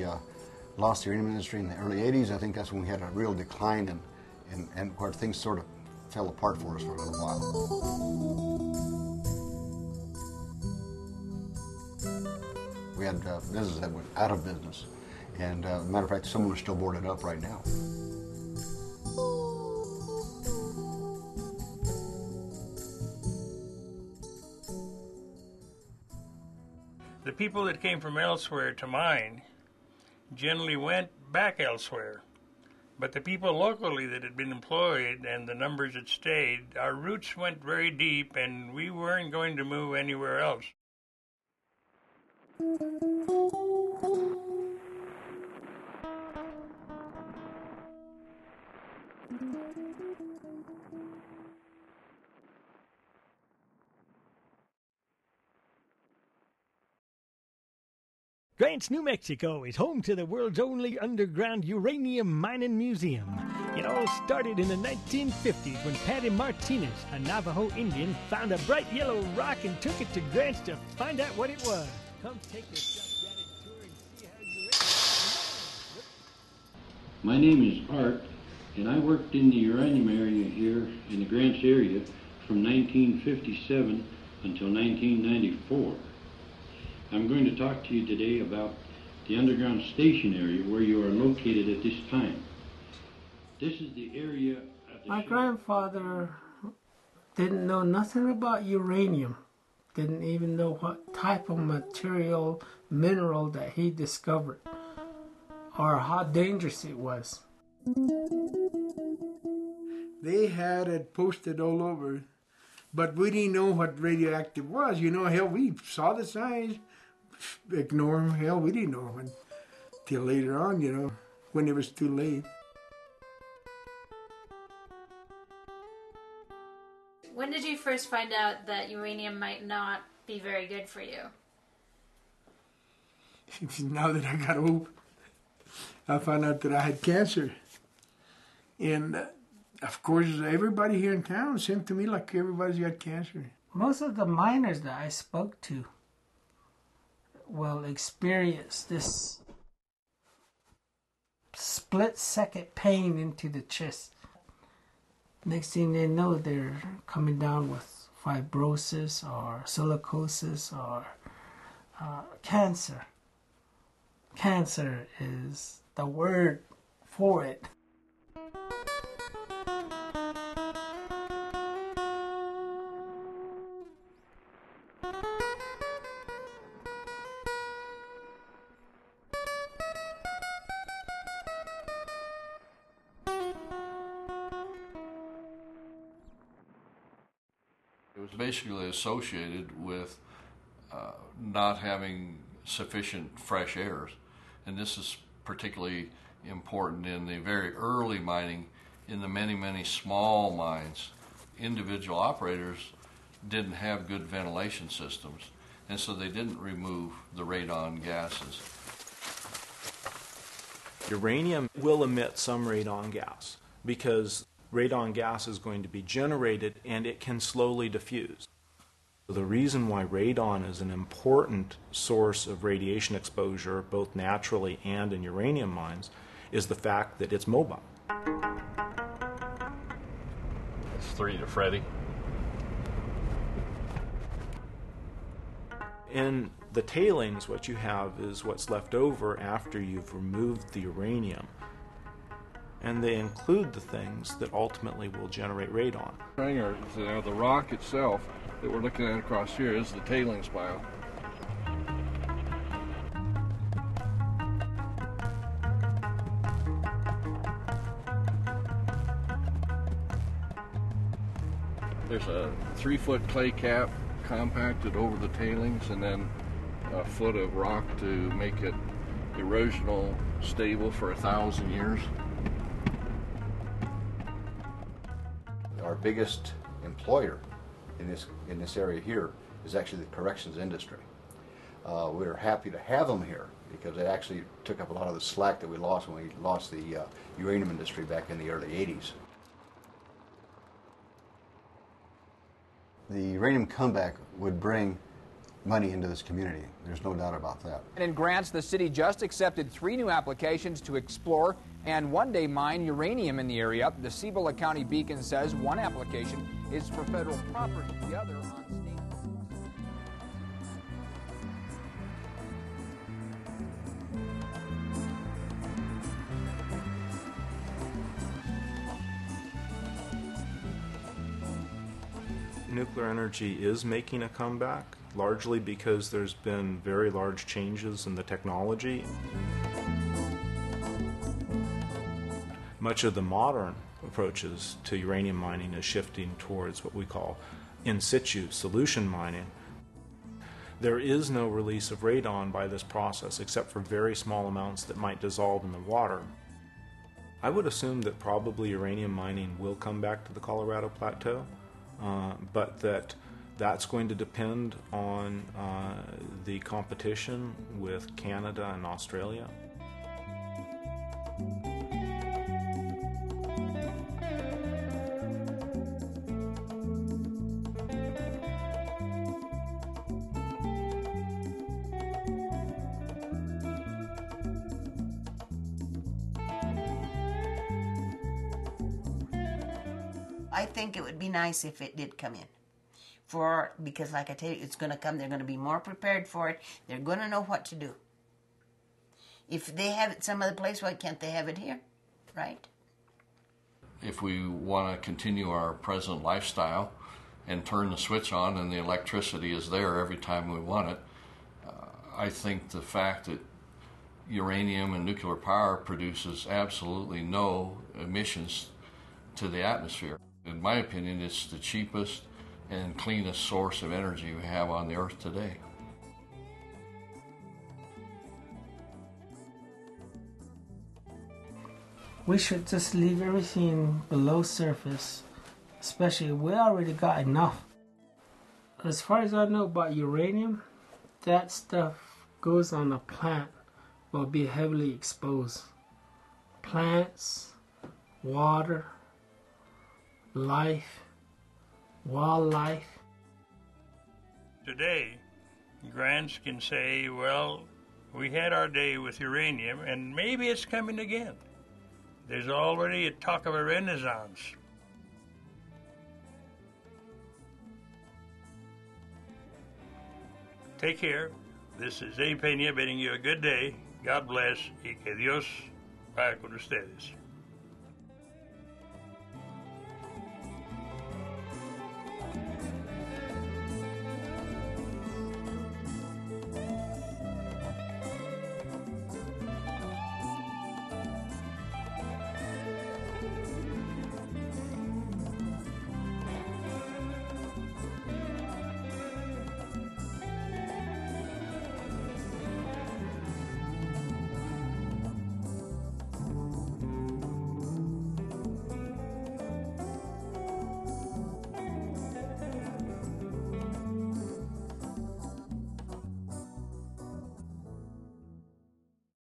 we lost the uranium industry in the early 80s, I think that's when we had a real decline and where things sort of fell apart for us for a little while. We had businesses that went out of business. And as a matter of fact, some of them are still boarded up right now. The people that came from elsewhere to mine generally went back elsewhere. But the people locally that had been employed and the numbers that stayed, our roots went very deep and we weren't going to move anywhere else. Grants, New Mexico is home to the world's only underground uranium mining museum. It all started in the 1950s when Patty Martinez, a Navajo Indian, found a bright yellow rock and took it to Grants to find out what it was. Come take yourself down a tour and see how uranium... My name is Art, and I worked in the uranium area here in the Grants area from 1957 until 1994. I'm going to talk to you today about the underground station area where you are located at this time. This is the area... My grandfather didn't know nothing about uranium. Didn't even know what type of material, mineral that he discovered or how dangerous it was. They had it posted all over, but we didn't know what radioactive was. You know, hell, we saw the signs. Ignore them. Hell, we didn't know until later on, you know, when it was too late. When did you first find out that uranium might not be very good for you? Now that I got old, I found out that I had cancer. And, of course, everybody here in town seemed to me like everybody's got cancer. Most of the miners that I spoke to will experience this split-second pain into the chest. Next thing they know, they're coming down with fibrosis or silicosis or cancer. Cancer is the word for it. It was basically associated with not having sufficient fresh airs, and this is particularly important in the very early mining. In the many, many small mines, individual operators didn't have good ventilation systems, and so they didn't remove the radon gases. Uranium will emit some radon gas because radon gas is going to be generated and it can slowly diffuse. The reason why radon is an important source of radiation exposure, both naturally and in uranium mines, is the fact that it's mobile. It's 3 to Freddie. In the tailings, what you have is what's left over after you've removed the uranium. And they include the things that ultimately will generate radon. The rock itself that we're looking at across here is the tailings pile. There's a 3-foot clay cap compacted over the tailings and then a foot of rock to make it erosional stable for 1,000 years. Our biggest employer in this area here is actually the corrections industry. We're happy to have them here because it actually took up a lot of the slack that we lost when we lost the uranium industry back in the early 80s. The uranium comeback would bring money into this community. There's no doubt about that. And in Grants, the city just accepted 3 new applications to explore and one day mine uranium in the area. The Cibola County Beacon says one application is for federal property, the other on state. Nuclear energy is making a comeback, largely because there's been very large changes in the technology. Much of the modern approaches to uranium mining is shifting towards what we call in situ solution mining. There is no release of radon by this process except for very small amounts that might dissolve in the water. I would assume that probably uranium mining will come back to the Colorado Plateau. But that's going to depend on the competition with Canada and Australia. I think it would be nice if it did come in. Because like I tell you, it's going to come, they're going to be more prepared for it, they're going to know what to do. If they have it some other place, why can't they have it here, right? If we want to continue our present lifestyle and turn the switch on and the electricity is there every time we want it, I think the fact that uranium and nuclear power produces absolutely no emissions to the atmosphere. In my opinion, it's the cheapest and cleanest source of energy we have on the earth today. We should just leave everything below surface, especially we already got enough. As far as I know about uranium, that stuff goes on a plant, will be heavily exposed. Plants, water, life, wildlife. Today, Grants can say, well, we had our day with uranium and maybe it's coming again. There's already a talk of a renaissance. Take care. This is Abe Peña bidding you a good day. God bless y que Dios vaya con ustedes.